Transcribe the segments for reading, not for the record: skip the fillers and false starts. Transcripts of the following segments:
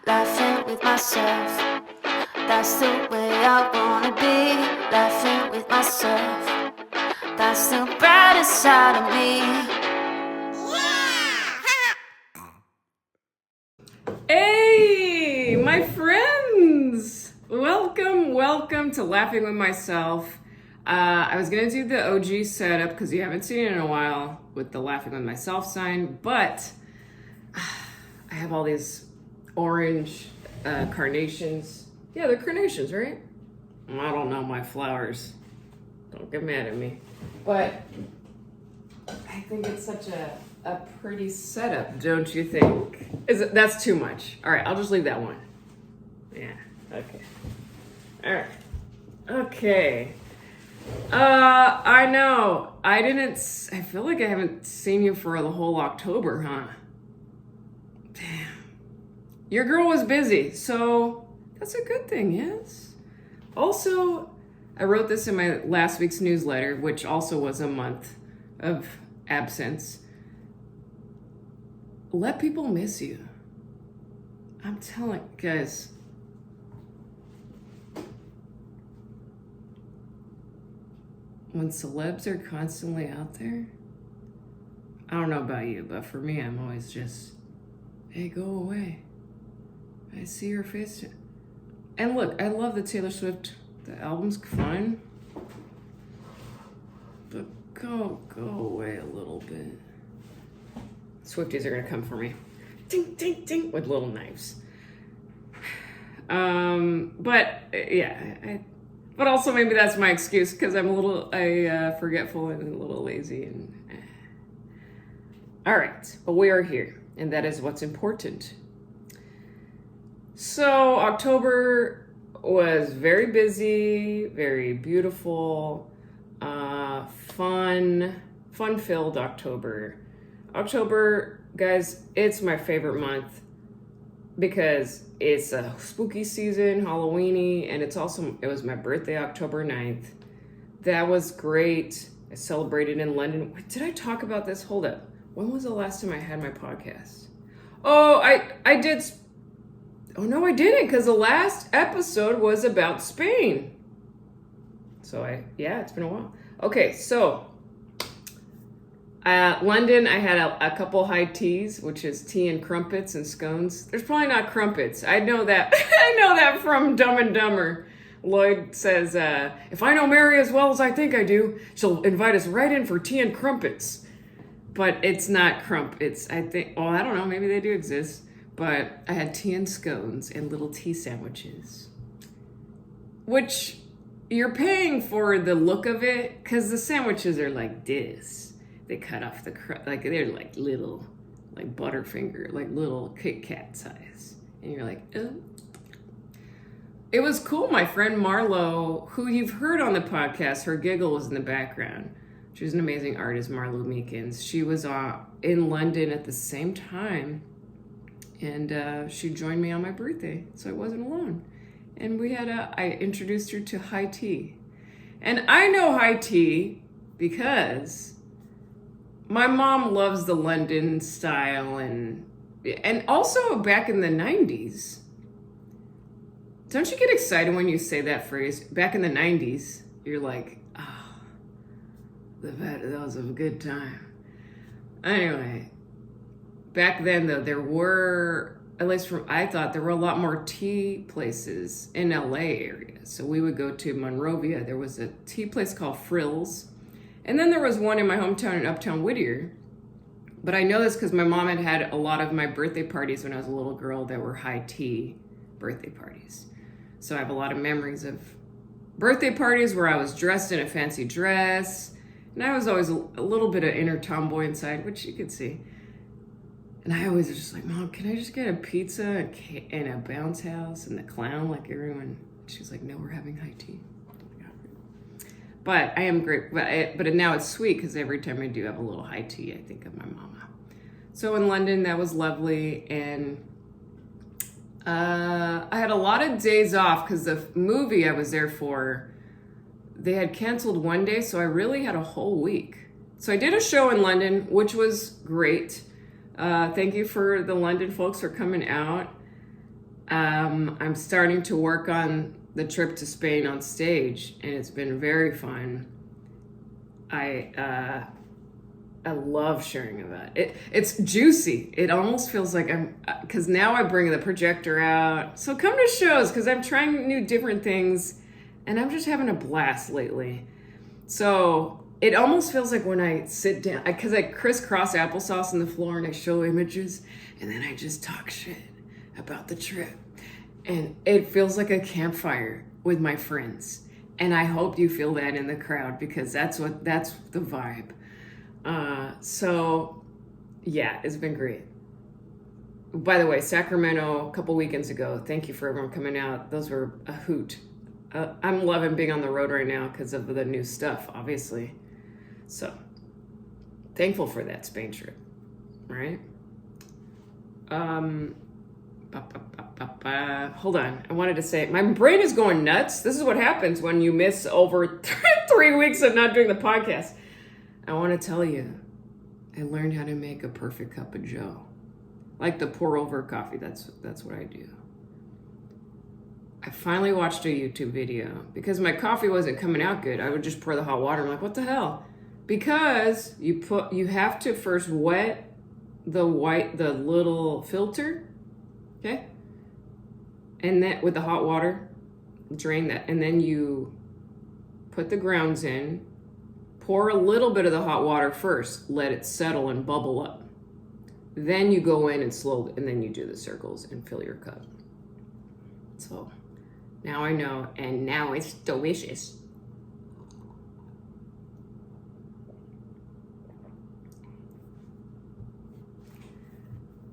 Laughing with myself, that's the way I wanna be. Laughing with myself, that's the brightest side of me. Hey, my friends! Welcome to Laughing with Myself. I was gonna do the OG setup because you haven't seen it in a while with the Laughing with Myself sign, but I have all these orange carnations. Yeah, they're carnations, right? I don't know my flowers. Don't get mad at me. But I think it's such a pretty setup, don't you think? That's too much. All right, I'll just leave that one. Yeah, okay. All right. Okay. I know. I feel like I haven't seen you for the whole October, huh? Damn. Your girl was busy, so that's a good thing, yes? Also, I wrote this in my last week's newsletter, which also was a month of absence. Let people miss you. I'm telling guys. When celebs are constantly out there, I don't know about you, but for me, I'm always just, hey, go away. I see your face. And look, I love the Taylor Swift. The album's fun. But go away a little bit. Swifties are gonna come for me. Ding, ding, ding, with little knives. But yeah, but also maybe that's my excuse because I'm a little forgetful and a little lazy. And all right, but we are here, and that is what's important. So October was very busy, very beautiful, fun-filled October. October, guys, it's my favorite month because it's a spooky season, Halloweeny, and it was my birthday, October 9th. That was great. I celebrated in London. Wait, did I talk about this? Hold up. When was the last time I had my podcast? Oh, I did. Oh, no, I didn't, because the last episode was about Spain. So it's been a while. Okay, so London, I had a couple high teas, which is tea and crumpets and scones. There's probably not crumpets. I know that. I know that from Dumb and Dumber. Lloyd says, if I know Mary as well as I think I do, she'll invite us right in for tea and crumpets. But it's not crumpets. I don't know, maybe they do exist. But I had tea and scones and little tea sandwiches. Which you're paying for the look of it, because the sandwiches are like this. They cut off the crust, like they're like little, like Butterfinger, like little Kit Kat size. And you're like, oh. It was cool. My friend Marlo, who you've heard on the podcast, her giggle was in the background. She was an amazing artist, Marlo Meekins. She was in London at the same time. And she joined me on my birthday, so I wasn't alone. And I introduced her to high tea. And I know high tea because my mom loves the London style and also back in the 90s. Don't you get excited when you say that phrase? Back in the 90s, you're like, oh, that was a good time. Anyway, back then though, there were, at least I thought there were a lot more tea places in LA area. So we would go to Monrovia. There was a tea place called Frills. And then there was one in my hometown in Uptown Whittier. But I know this because my mom had a lot of my birthday parties when I was a little girl that were high tea birthday parties. So I have a lot of memories of birthday parties where I was dressed in a fancy dress. And I was always a little bit of inner tomboy inside, which you could see. And I always was just like, Mom, can I just get a pizza and a bounce house and the clown like everyone? She was like, no, we're having high tea. But I am great. But now it's sweet because every time I do have a little high tea, I think of my mama. So in London, that was lovely. And I had a lot of days off because the movie I was there for, they had canceled one day. So I really had a whole week. So I did a show in London, which was great. Thank you for the London folks for coming out. I'm starting to work on the trip to Spain on stage, and it's been very fun. I love sharing about it. It's juicy. It almost feels like because now I bring the projector out. So come to shows, because I'm trying new different things, and I'm just having a blast lately. So it almost feels like when I sit down, because I crisscross applesauce on the floor and I show images, and then I just talk shit about the trip. And it feels like a campfire with my friends. And I hope you feel that in the crowd, because that's the vibe. So yeah, it's been great. By the way, Sacramento a couple weekends ago, thank you for everyone coming out. Those were a hoot. I'm loving being on the road right now because of the new stuff, obviously. So thankful for that Spain trip, right? Hold on. I wanted to say, my brain is going nuts. This is what happens when you miss over 3 weeks of not doing the podcast. I want to tell you, I learned how to make a perfect cup of joe. Like the pour over coffee. That's what I do. I finally watched a YouTube video because my coffee wasn't coming out good. I would just pour the hot water. I'm like, what the hell? Because you have to first wet the little filter, okay? And then with the hot water, drain that, and then you put the grounds in. Pour a little bit of the hot water first, let it settle and bubble up. Then you go in and and then you do the circles and fill your cup. So now I know, and now it's delicious.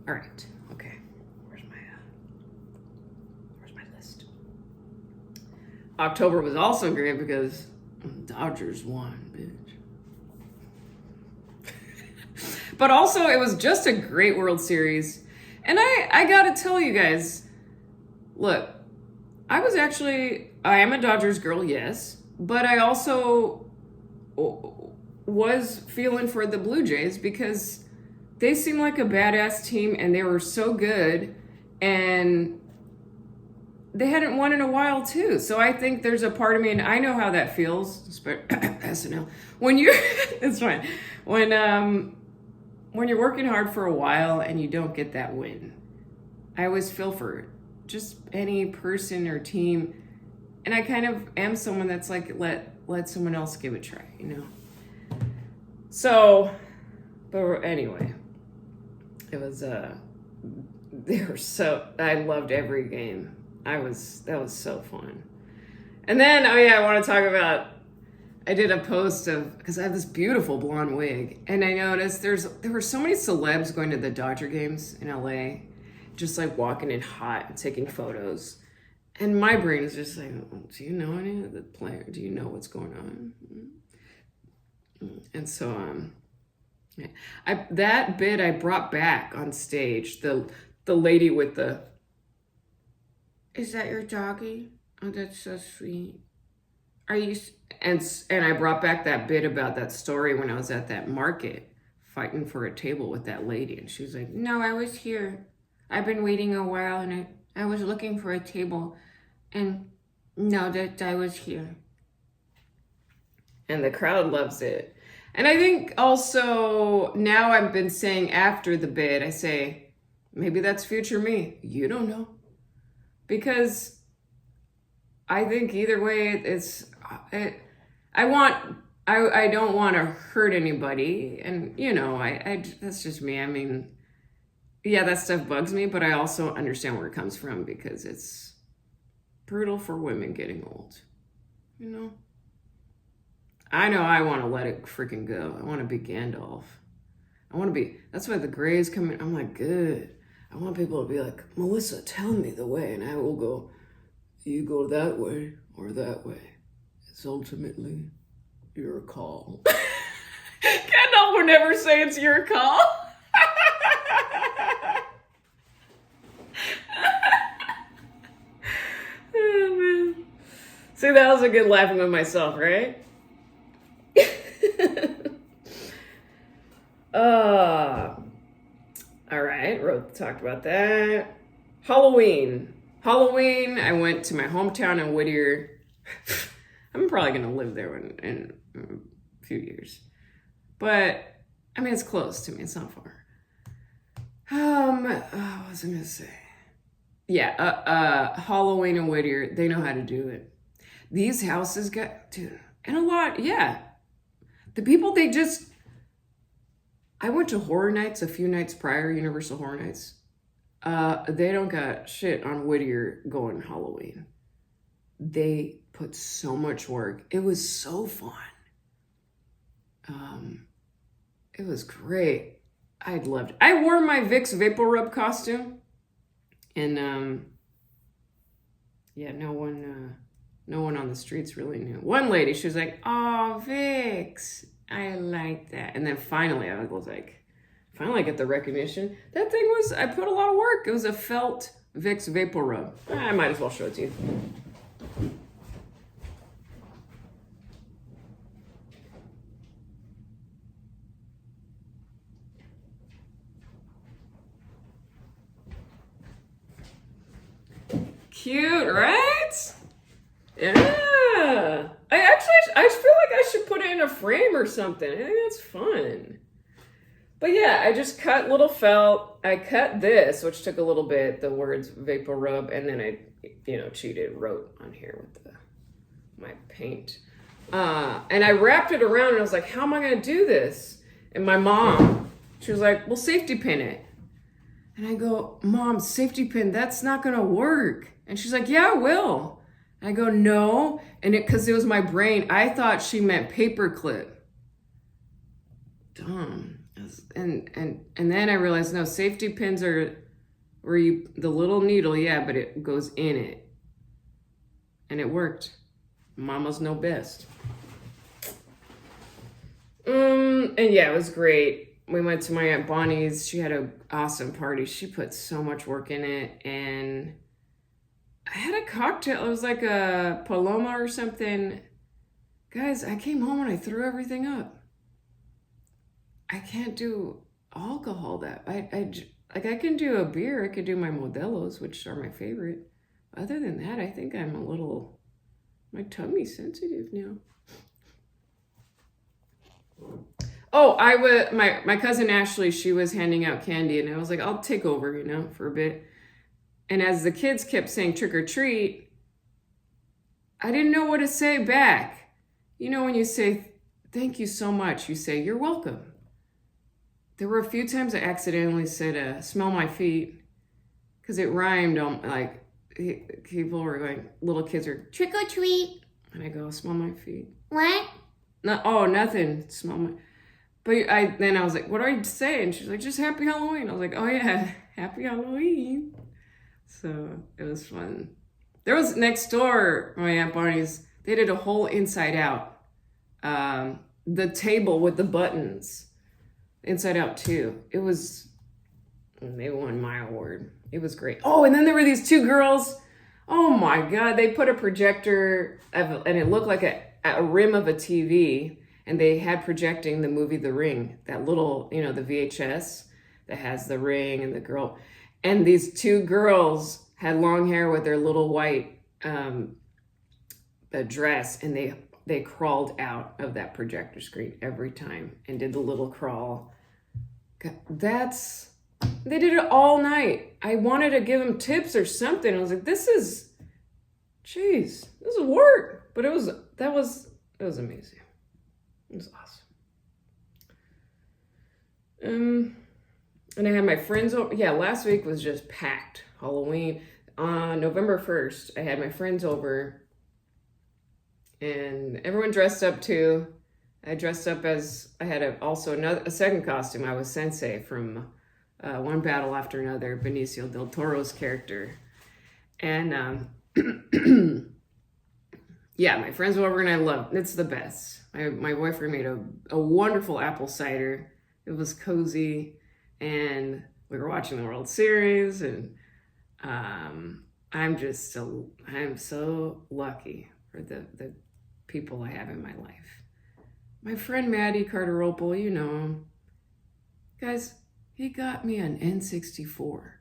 All right, okay. Where's my list? October was also great because Dodgers won, bitch. But also, it was just a great World Series. And I gotta tell you guys, look, I am a Dodgers girl, yes. But I also was feeling for the Blue Jays because they seemed like a badass team and they were so good. And they hadn't won in a while, too. So I think there's a part of me, and I know how that feels, SNL, when you're, it's fine. When you're working hard for a while and you don't get that win, I always feel for just any person or team. And I kind of am someone that's like, let someone else give it a try, you know? So, but anyway, it was, I loved every game. That was so fun. And then, I want to talk about, I did a post because I have this beautiful blonde wig, and I noticed there were so many celebs going to the Dodger games in LA, just like walking in hot and taking photos. And my brain is just like, do you know any of the players? Do you know what's going on? And so, that bit I brought back on stage, the lady with the, is that your doggy? Oh, that's so sweet. Are you, and I brought back that bit about that story when I was at that market fighting for a table with that lady. And she was like, no, I was here. I've been waiting a while and I was looking for a table. And no, that I was here. And the crowd loves it. And I think also now I've been saying after the bit, I say, maybe that's future me. You don't know. Because I think either way, I don't want to hurt anybody. And, you know, that's just me. I mean, yeah, that stuff bugs me, but I also understand where it comes from because it's brutal for women getting old, you know? I know I want to let it freaking go. I want to be Gandalf. That's why the Greys come in. I'm like, good. I want people to be like, Melissa, tell me the way. And I will go, you go that way or that way. It's ultimately your call. Gandalf would never say it's your call. Oh, man. See, that was a good laughing with myself, right? All right, talked about that. Halloween. Halloween, I went to my hometown in Whittier. I'm probably going to live there in a few years. But, I mean, it's close to me. It's not far. What was I going to say? Yeah, Halloween in Whittier, they know how to do it. These houses dude, and a lot, yeah. The people, I went to horror nights a few nights prior, Universal Horror Nights. They don't got shit on Whittier going Halloween. They put so much work. It was so fun. It was great. I loved it. I wore my Vicks Vapor Rub costume. And yeah, no one on the streets really knew. One lady, she was like, "Oh, Vicks, I like that." And then finally, I was like, finally I get the recognition. That thing I put a lot of work. It was a felt Vicks Vapor Rub. I might as well show it to you. Cute, right? Yeah. I feel like I should put it in a frame or something. I think that's fun. But yeah, I just cut little felt. I cut this, which took a little bit, the words Vapor Rub, and then I, cheated, wrote on here with my paint. And I wrapped it around and I was like, how am I going to do this? And my mom, she was like, well, safety pin it. And I go, Mom, safety pin, that's not going to work. And she's like, yeah, it will. And I go, no. And because it was my brain, I thought she meant paper clip. Dumb. And then I realized, no, safety pins are where the little needle, yeah, but it goes in it. And it worked. Mamas know best. And yeah, it was great. We went to my Aunt Bonnie's. She had an awesome party. She put so much work in it. And I had a cocktail. It was like a Paloma or something. Guys, I came home and I threw everything up. I can't do alcohol I can do a beer. I could do my Modelo's, which are my favorite. Other than that, I think I'm my tummy's sensitive now. Oh, my cousin Ashley, she was handing out candy and I was like, I'll take over, for a bit. And as the kids kept saying trick or treat, I didn't know what to say back. When you say, thank you so much, you say, you're welcome. There were a few times I accidentally said, smell my feet, because it rhymed on, people were going, little kids are, trick or treat. And I go, smell my feet. What? No, oh, nothing, smell my... But then I was like, what do I say? And she's like, just happy Halloween. I was like, oh yeah, happy Halloween. So it was fun. There was next door, my Aunt Barney's, they did a whole inside out. The table with the buttons. Inside Out too. It was, they won my award. It was great. Oh, and then there were these two girls. Oh my God. They put a projector and it looked like a rim of a TV. And they had projecting the movie The Ring. That little, the VHS that has the ring and the girl. And these two girls had long hair with their little white dress. And they crawled out of that projector screen every time and did the little crawl. They did it all night. I wanted to give them tips or something. I was like, this is work. But it was amazing. It was awesome. And I had my friends over. Yeah, last week was just packed. Halloween. On November 1st, I had my friends over. And everyone dressed up too. I dressed up as, I had a second costume. I was Sensei from One Battle After Another, Benicio del Toro's character. And yeah, my friends were over and I loved it. It's the best. My boyfriend made a wonderful apple cider. It was cozy and we were watching the World Series and I'm so lucky for the people I have in my life. My friend Maddie Carter-Opel, you know him. Guys, he got me an N64.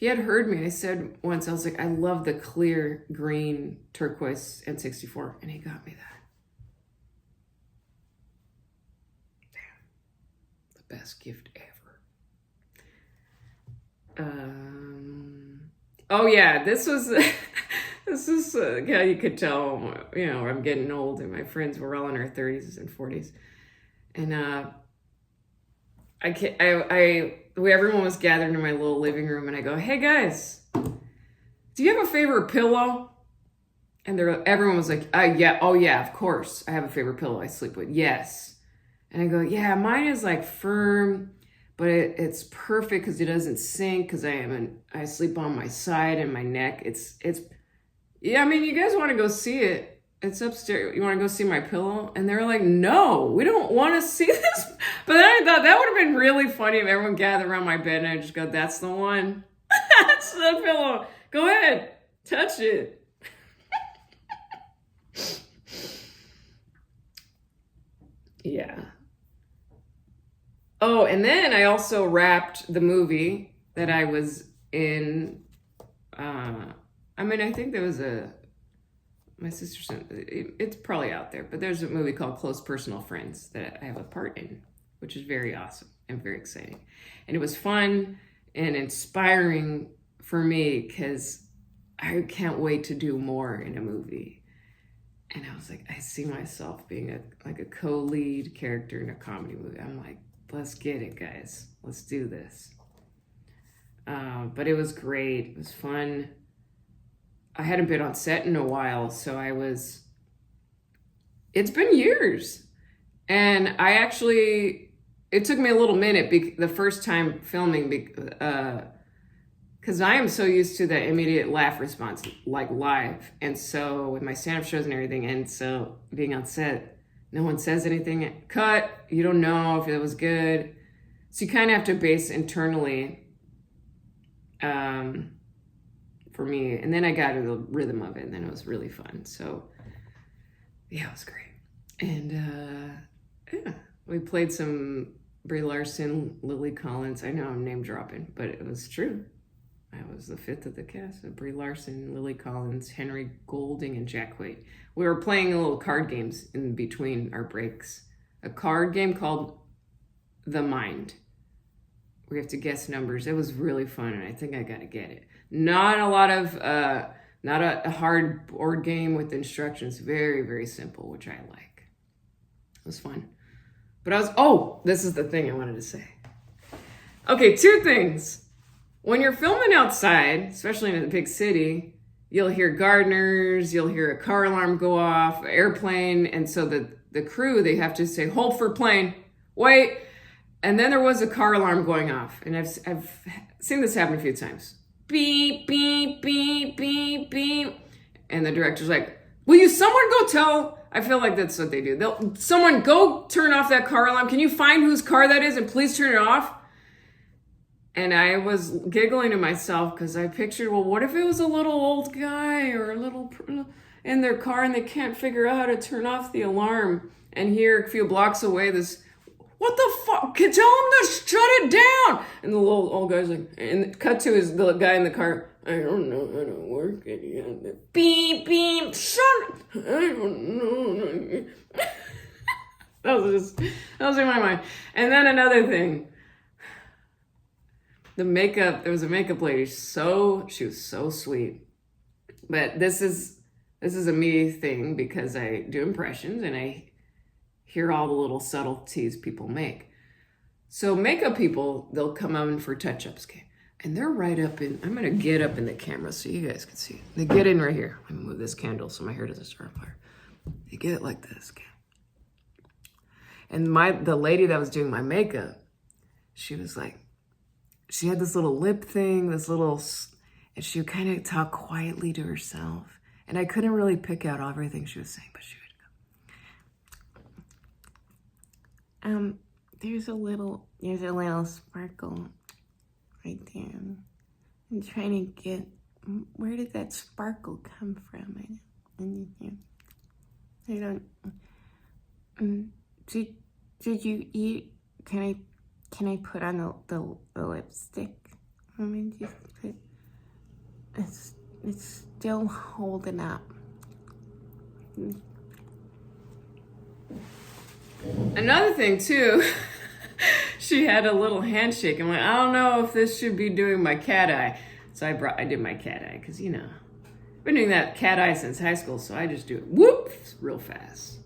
he had heard me. I said once, I was like, I love the clear green turquoise N64, and he got me that. Damn, the best gift ever. Oh yeah, this was this is yeah, you could tell, you know, I'm getting old, and my friends were all in their 30s and 40s, and everyone was gathered in my little living room, and I go, hey guys, do you have a favorite pillow? And everyone was like, yeah, oh yeah, of course, I have a favorite pillow I sleep with, yes. And I go, yeah, mine is like firm, but it's perfect because it doesn't sink, because I sleep on my side and my neck. It's yeah, I mean, you guys want to go see it? It's upstairs. You want to go see my pillow? And they were like, no, we don't want to see this. But then I thought that would have been really funny if everyone gathered around my bed and I just go, that's the one. That's the pillow. Go ahead, touch it. Yeah. Oh, and then I also wrapped the movie that I was in. I mean, I think there was my sister sent, it's probably out there, but there's a movie called Close Personal Friends that I have a part in, which is very awesome and very exciting. And it was fun and inspiring for me because I can't wait to do more in a movie. And I was like, I see myself being a co-lead character in a comedy movie. I'm like, let's get it, guys. Let's do this. But it was great. It was fun. I hadn't been on set in a while, so it's been years. And it took me a little minute the first time filming, because I am so used to the immediate laugh response, like live. And so with my stand-up shows and everything, and so being on set, no one says anything, cut, you don't know if it was good. So you kind of have to base internally, for me. And then I got the rhythm of it, and then it was really fun. So yeah, it was great. And yeah, we played some Brie Larson, Lily Collins. I know I'm name dropping, but it was true. I was the fifth of the cast of Brie Larson, Lily Collins, Henry Golding, and Jack Quaid. We were playing little card games in between our breaks. A card game called The Mind. We have to guess numbers. It was really fun, and I think I got to get it. Not a hard board game with instructions. Very, very simple, which I like. It was fun. But this is the thing I wanted to say. Okay, two things. When you're filming outside, especially in a big city, you'll hear gardeners, you'll hear a car alarm go off, airplane, and so the crew, they have to say, hold for plane, wait. And then there was a car alarm going off, and I've seen this happen a few times. Beep, beep, beep, beep, beep. And the director's like, will someone go tell? I feel like that's what they do. Someone go turn off that car alarm. Can you find whose car that is and please turn it off? And I was giggling to myself because I pictured, well, what if it was a little old guy or a little in their car and they can't figure out how to turn off the alarm, and here a few blocks away what the fuck? Tell him to shut it down. And the little old guy's like, and cut to the guy in the car. I don't know how to work it yet. Beep, beep, shut it. I don't know. that was in my mind. And then another thing. The makeup, there was a makeup lady. She was so sweet. But this is a me thing because I do impressions and I hear all the little subtleties people make. So makeup people, they'll come on for touch-ups, okay? And they're right up in, I'm gonna get up in the camera so you guys can see it. They get in right here. Let me move this candle so my hair doesn't start on fire. They get it like this, okay? And the lady that was doing my makeup, she was like, she had this little lip thing, and she would kind of talk quietly to herself. And I couldn't really pick out everything she was saying, but she would go, there's a little sparkle right there. I'm trying to get, where did that sparkle come from? I don't, did you eat, can I put on the lipstick? Just put, It's still holding up. Another thing too, she had a little handshake. I'm like, I don't know if this should be doing my cat eye. So I did my cat eye because I've been doing that cat eye since high school. So I just do it whoops real fast.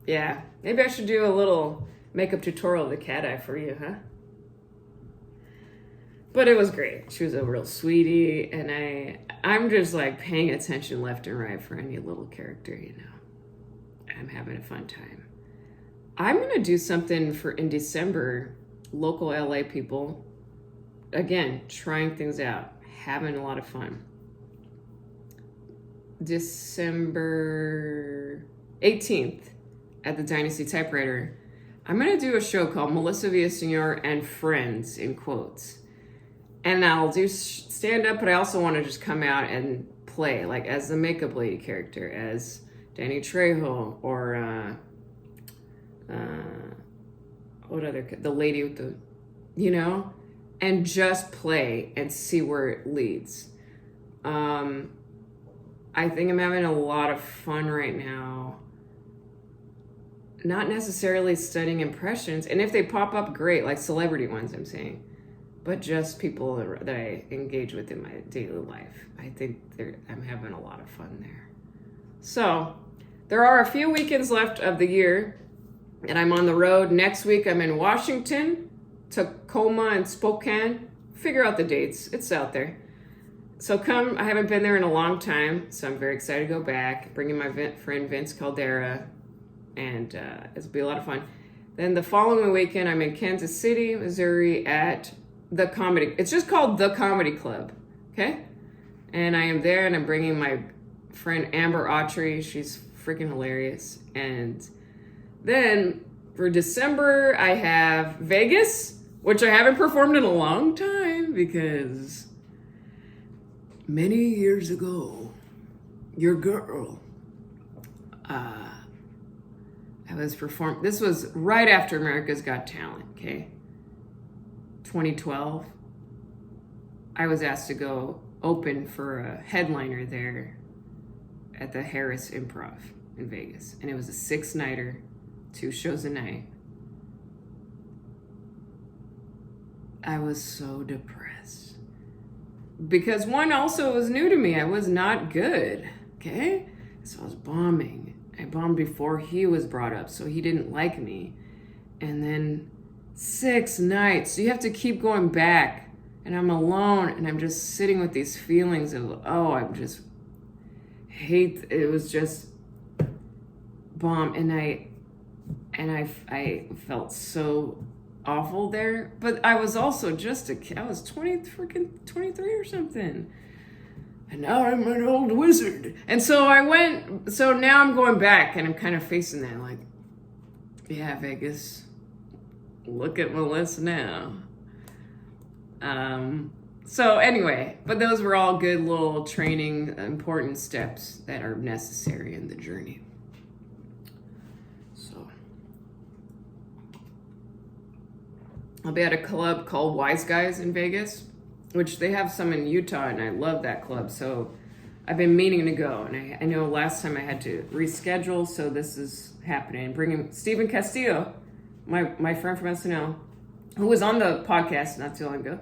Yeah, maybe I should do a little makeup tutorial of the cat eye for you, huh? But it was great. She was a real sweetie, and I'm just like paying attention left and right for any little character, I'm having a fun time. I'm gonna do something in December, local LA people. Again, trying things out, having a lot of fun. December 18th at the Dynasty Typewriter, I'm gonna do a show called Melissa Villaseñor and Friends, in quotes. And I'll do stand-up, but I also want to just come out and play, like as the makeup lady character, as Danny Trejo, or the lady with the, and just play and see where it leads. I think I'm having a lot of fun right now. Not necessarily studying impressions, and if they pop up, great, like celebrity ones, I'm saying, but just people that I engage with in my daily life. I think I'm having a lot of fun there. So there are a few weekends left of the year, and I'm on the road. Next week, I'm in Washington, Tacoma, and Spokane. Figure out the dates. It's out there. So come. I haven't been there in a long time, so I'm very excited to go back. Bringing my friend Vince Caldera, and it'll be a lot of fun. Then the following weekend, I'm in Kansas City, Missouri at the comedy. It's just called The Comedy Club, okay? And I am there, and I'm bringing my friend Amber Autry. She's freaking hilarious. And then for December, I have Vegas, which I haven't performed in a long time because many years ago, your girl, I was performing. This was right after America's Got Talent, okay? 2012. I was asked to go open for a headliner there at the Harris Improv in Vegas. And it was a 6-nighter, 2 shows a night. I was so depressed. Because one also was new to me. I was not good, okay? So I was bombing. I bombed before he was brought up, so he didn't like me. And then 6 nights, you have to keep going back. And I'm alone, and I'm just sitting with these feelings of, I just hate, it was just bomb. And I felt so awful there, but I was also just I was 23 or something, and now I'm an old wizard. And so now I'm going back, and I'm kind of facing that, like, yeah, Vegas, look at Meliss now. So anyway, but those were all good little training, important steps that are necessary in the journey. I'll be at a club called Wise Guys in Vegas, which they have some in Utah, and I love that club. So I've been meaning to go, and I know last time I had to reschedule, so this is happening. Bringing Stephen Castillo, my friend from SNL, who was on the podcast not too long ago,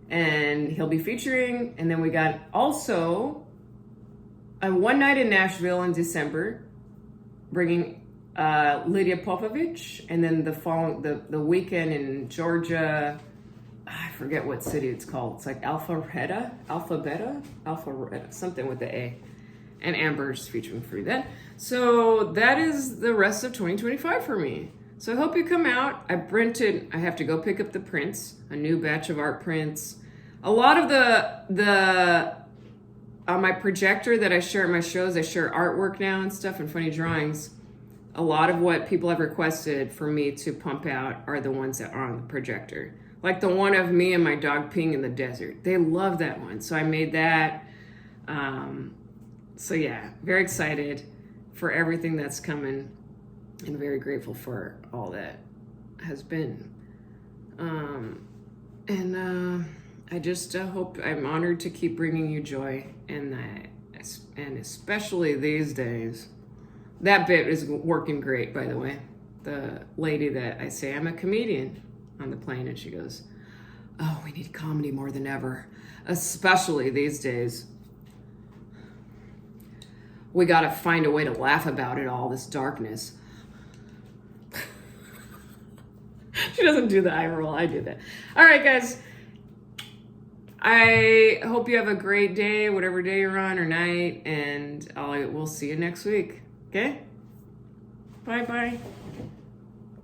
and he'll be featuring. And then we got also a one night in Nashville in December, bringing Lydia Popovich, and then the weekend in Georgia, I forget what city it's called. It's like Alpharetta, something with the A. And Amber's featuring for that. So that is the rest of 2025 for me. So I hope you come out. I have to go pick up the prints, a new batch of art prints. A lot of the on my projector that I share at my shows, I share artwork now and stuff and funny drawings. A lot of what people have requested for me to pump out are the ones that are on the projector. Like the one of me and my dog peeing in the desert. They love that one. So I made that. So yeah, very excited for everything that's coming and very grateful for all that has been. And I just hope I'm honored to keep bringing you joy, and especially these days. That bit is working great, by the way. The lady that I say I'm a comedian on the plane, and she goes, "Oh, we need comedy more than ever, especially these days. We got to find a way to laugh about it all, this darkness." She doesn't do the eye roll. I do that. All right, guys. I hope you have a great day, whatever day you're on or night, and we'll see you next week. Okay? Bye-bye.